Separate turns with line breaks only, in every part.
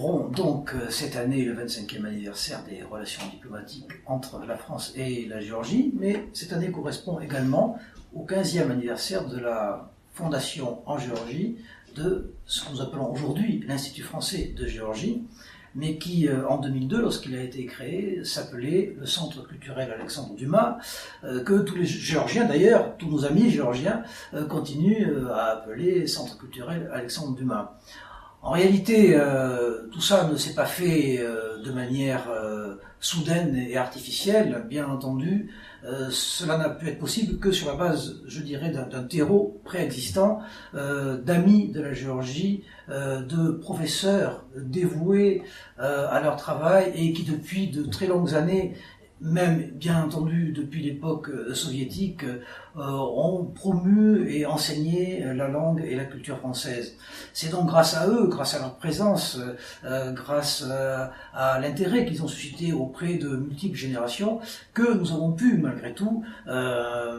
célébrons donc cette année le 25e anniversaire des relations diplomatiques entre la France et la Géorgie, mais cette année correspond également au 15e anniversaire de la fondation en Géorgie de ce que nous appelons aujourd'hui l'Institut français de Géorgie, mais qui, en 2002, lorsqu'il a été créé, s'appelait le Centre culturel Alexandre Dumas, que tous les Géorgiens, d'ailleurs, tous nos amis géorgiens, continuent à appeler Centre culturel Alexandre Dumas. En réalité, tout ça ne s'est pas fait de manière soudaine et artificielle, bien entendu. Cela n'a pu être possible que sur la base, je dirais, d'un terreau préexistant, d'amis de la Géorgie, de professeurs dévoués à leur travail et qui depuis de très longues années, même bien entendu depuis l'époque soviétique, ont promu et enseigné la langue et la culture française. C'est donc grâce à eux, grâce à leur présence, grâce à l'intérêt qu'ils ont suscité auprès de multiples générations, que nous avons pu, malgré tout,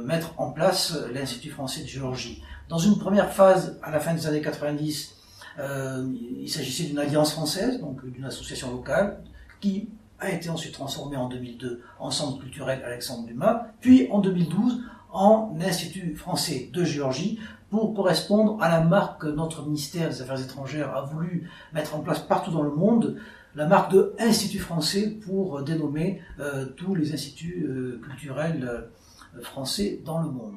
mettre en place l'Institut français de Géorgie. Dans une première phase, à la fin des années 90, il s'agissait d'une alliance française, donc d'une association locale, qui a été ensuite transformé en 2002 en Centre culturel Alexandre Dumas, puis en 2012 en Institut français de Géorgie, pour correspondre à la marque que notre ministère des Affaires étrangères a voulu mettre en place partout dans le monde, la marque de Institut français pour dénommer tous les instituts culturels français dans le monde.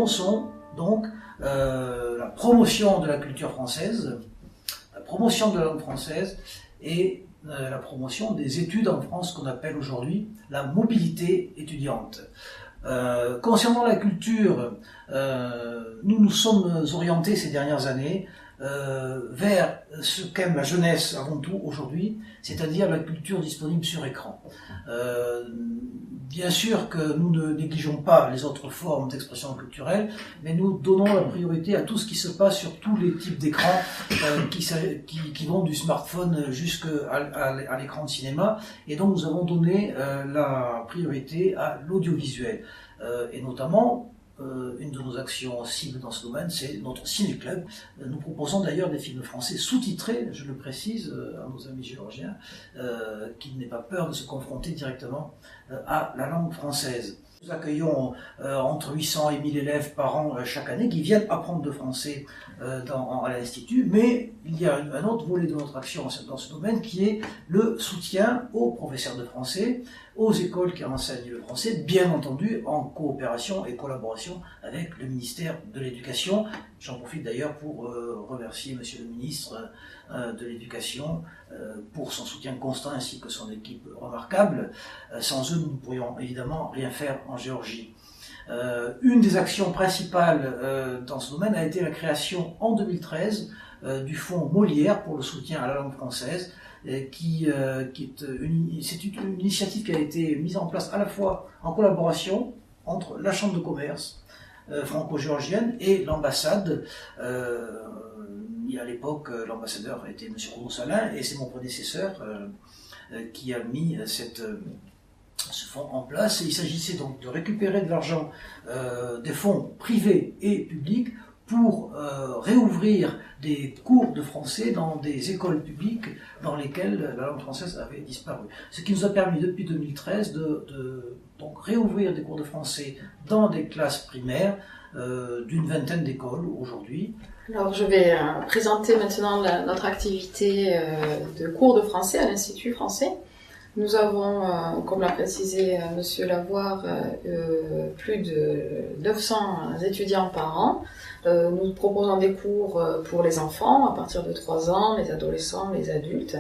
Sont donc la promotion de la culture française, la promotion de la langue française et la promotion des études en France qu'on appelle aujourd'hui la mobilité étudiante. Concernant la culture, nous nous sommes orientés ces dernières années vers ce qu'aime la jeunesse avant tout aujourd'hui, c'est-à-dire la culture disponible sur écran. Bien sûr que nous ne négligeons pas les autres formes d'expression culturelle, mais nous donnons la priorité à tout ce qui se passe sur tous les types d'écrans qui vont du smartphone jusqu'à l'écran de cinéma, et donc nous avons donné la priorité à l'audiovisuel, et notamment une de nos actions cibles dans ce domaine, c'est notre ciné-club. Nous proposons d'ailleurs des films français sous-titrés, je le précise à nos amis géorgiens, qu'ils n'aient pas peur de se confronter directement à la langue française. Nous accueillons entre 800 et 1000 élèves par an chaque année qui viennent apprendre le français à l'Institut, mais il y a un autre volet de notre action dans ce domaine qui est le soutien aux professeurs de français, aux écoles qui enseignent le français, bien entendu en coopération et collaboration avec le ministère de l'Éducation. J'en profite d'ailleurs pour remercier Monsieur le ministre de l'Éducation pour son soutien constant ainsi que son équipe remarquable. Sans eux, nous ne pourrions évidemment rien faire en Géorgie. Une des actions principales dans ce domaine a été la création en 2013 du fonds Molière pour le soutien à la langue française, c'est une initiative qui a été mise en place à la fois en collaboration entre la Chambre de commerce franco-géorgienne et l'ambassade. À l'époque, l'ambassadeur était M. Renaud Salin, et c'est mon prédécesseur qui a mis ce fonds en place. Et il s'agissait donc de récupérer de l'argent des fonds privés et publics pour réouvrir des cours de français dans des écoles publiques dans lesquelles la langue française avait disparu. Ce qui nous a permis depuis 2013 de donc réouvrir des cours de français dans des classes primaires d'une vingtaine d'écoles aujourd'hui.
Alors je vais présenter maintenant notre activité de cours de français à l'Institut français. Nous avons, comme l'a précisé Monsieur Lavoire, plus de 900 étudiants par an. Nous proposons des cours pour les enfants à partir de 3 ans, les adolescents, les adultes,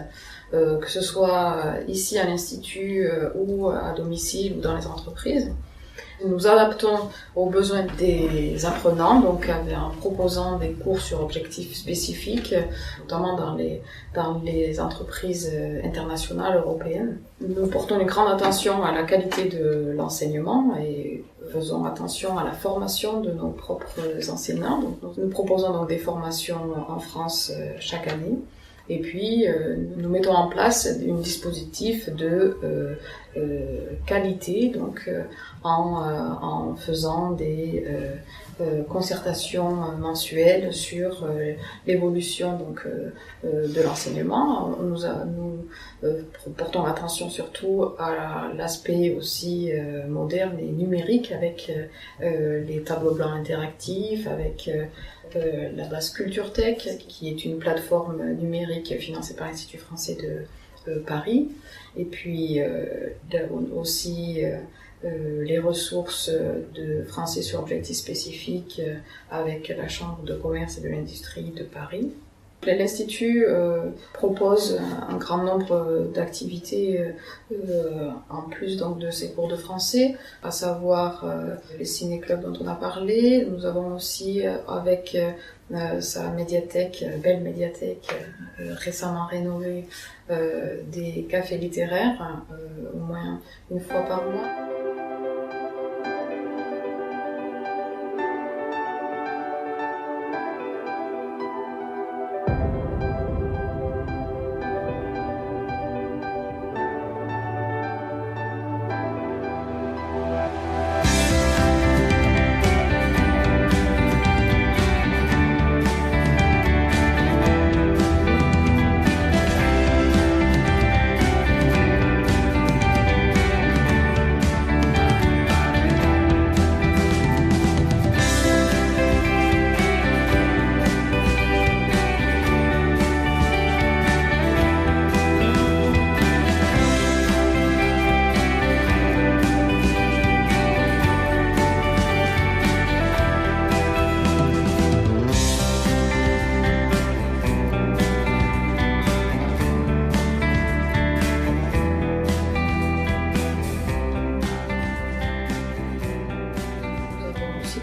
que ce soit ici à l'Institut ou à domicile ou dans les entreprises. Nous adaptons aux besoins des apprenants, donc en proposant des cours sur objectifs spécifiques, notamment dans les entreprises internationales européennes. Nous portons une grande attention à la qualité de l'enseignement et faisons attention à la formation de nos propres enseignants. Donc, nous proposons donc des formations en France chaque année. Et puis, nous mettons en place un dispositif de qualité, donc en faisant des concertations mensuelles sur l'évolution donc de l'enseignement. Nous portons attention surtout à l'aspect aussi moderne et numérique avec les tableaux blancs interactifs, avec la base Culture Tech, qui est une plateforme numérique financée par l'Institut français de Paris, et puis aussi les ressources de français sur objectifs spécifiques avec la Chambre de commerce et de l'industrie de Paris. L'Institut propose un grand nombre d'activités en plus donc de ces cours de français, à savoir les ciné-clubs dont on a parlé. Nous avons aussi avec sa médiathèque, belle médiathèque récemment rénovée, des cafés littéraires au moins une fois par mois.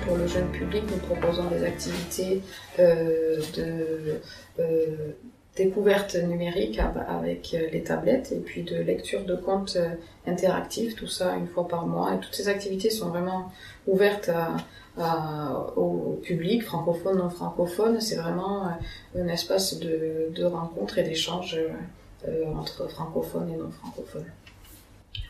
Pour le jeune public, nous proposons des activités de découverte numérique avec les tablettes et puis de lecture de contes interactifs, tout ça une fois par mois. Et toutes ces activités sont vraiment ouvertes au public, francophone, non francophone. C'est vraiment un espace de rencontre et d'échange entre francophones et non francophones.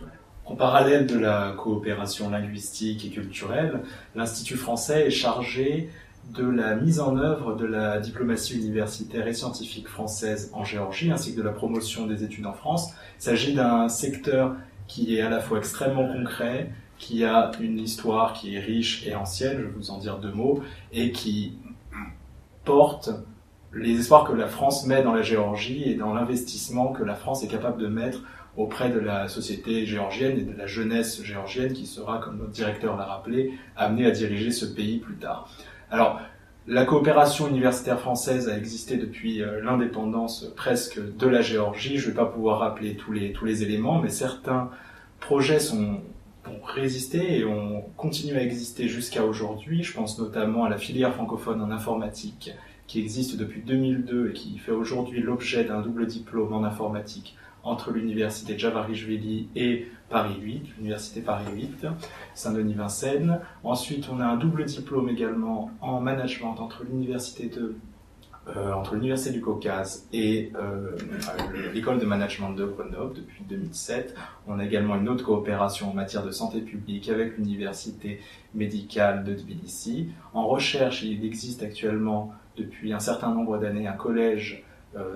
Voilà. En parallèle de la coopération linguistique et culturelle, l'Institut français est chargé de la mise en œuvre de la diplomatie universitaire et scientifique française en Géorgie, ainsi que de la promotion des études en France. Il s'agit d'un secteur qui est à la fois extrêmement concret, qui a une histoire qui est riche et ancienne, je vais vous en dire deux mots, et qui porte les espoirs que la France met dans la Géorgie et dans l'investissement que la France est capable de mettre auprès de la société géorgienne et de la jeunesse géorgienne qui sera, comme notre directeur l'a rappelé, amenée à diriger ce pays plus tard. Alors, la coopération universitaire française a existé depuis l'indépendance presque de la Géorgie. Je ne vais pas pouvoir rappeler tous les éléments, mais certains projets ont résisté et ont continué à exister jusqu'à aujourd'hui. Je pense notamment à la filière francophone en informatique qui existe depuis 2002 et qui fait aujourd'hui l'objet d'un double diplôme en informatique entre l'université Javarishvili et Paris 8, l'université Paris 8, Saint-Denis-Vincennes. Ensuite, on a un double diplôme également en management entre l'université du Caucase et l'école de management de Grenoble depuis 2007. On a également une autre coopération en matière de santé publique avec l'université médicale de Tbilissi. En recherche, il existe actuellement depuis un certain nombre d'années un collège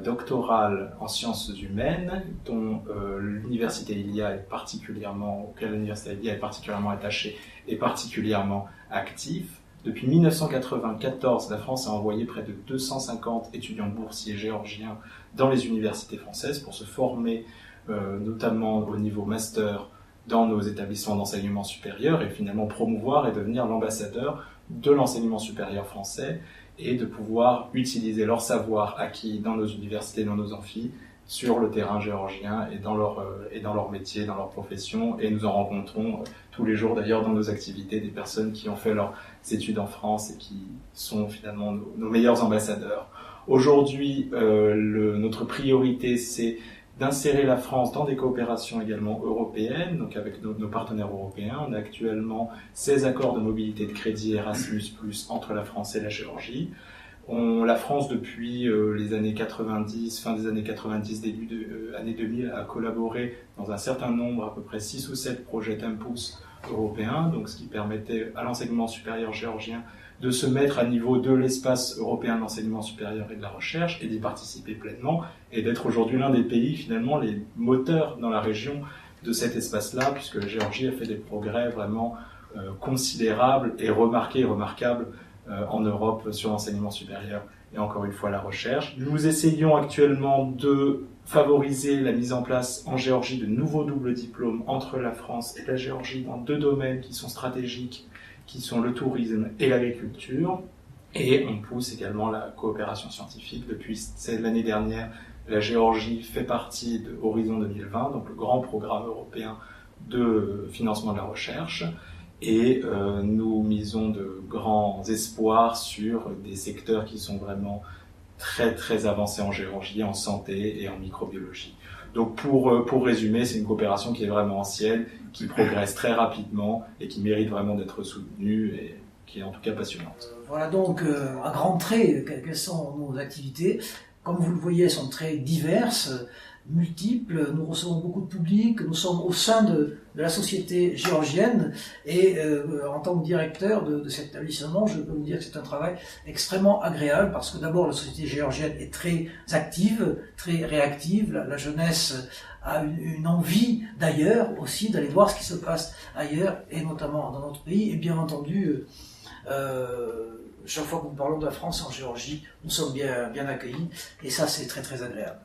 doctoral en sciences humaines dont l'université Ilia est particulièrement attachée et particulièrement active. Depuis 1994, la France a envoyé près de 250 étudiants boursiers géorgiens dans les universités françaises pour se former notamment au niveau master dans nos établissements d'enseignement supérieur et finalement promouvoir et devenir l'ambassadeur de l'enseignement supérieur français et de pouvoir utiliser leur savoir acquis dans nos universités, dans nos amphis, sur le terrain géorgien et dans leur métier, dans leur profession. Et nous en rencontrons tous les jours d'ailleurs dans nos activités des personnes qui ont fait leurs études en France et qui sont finalement nos meilleurs ambassadeurs. Aujourd'hui, notre priorité, c'est d'insérer la France dans des coopérations également européennes, donc avec nos partenaires européens. On a actuellement 16 accords de mobilité de crédit Erasmus+, entre la France et la Géorgie. La France, depuis les années 90, fin des années 90, début de années 2000, a collaboré dans un certain nombre, à peu près 6 ou 7 projets Tempus européens, donc ce qui permettait à l'enseignement supérieur géorgien de se mettre à niveau de l'espace européen d'enseignement supérieur et de la recherche et d'y participer pleinement et d'être aujourd'hui l'un des pays, finalement, les moteurs dans la région de cet espace-là, puisque la Géorgie a fait des progrès vraiment considérables et remarquables en Europe sur l'enseignement supérieur et encore une fois la recherche. Nous essayons actuellement de favoriser la mise en place en Géorgie de nouveaux doubles diplômes entre la France et la Géorgie dans 2 domaines qui sont stratégiques, qui sont le tourisme et l'agriculture. Et on pousse également la coopération scientifique. Depuis l'année dernière, la Géorgie fait partie de Horizon 2020, donc le grand programme européen de financement de la recherche. Et nous misons de grands espoirs sur des secteurs qui sont vraiment très très avancés en Géorgie, en santé et en microbiologie. Donc pour résumer, c'est une coopération qui est vraiment ancienne, qui progresse très rapidement et qui mérite vraiment d'être soutenue et qui est en tout cas passionnante.
Voilà donc à grands traits quelles sont nos activités. Comme vous le voyez, elles sont très diverses, multiples. Nous recevons beaucoup de public. Nous sommes au sein de la société géorgienne et en tant que directeur de cet établissement, je peux vous dire que c'est un travail extrêmement agréable parce que d'abord la société géorgienne est très active, très réactive. La jeunesse a une envie d'ailleurs aussi, d'aller voir ce qui se passe ailleurs et notamment dans notre pays. Et bien entendu, chaque fois que nous parlons de la France en Géorgie, nous sommes bien accueillis et ça c'est très très agréable.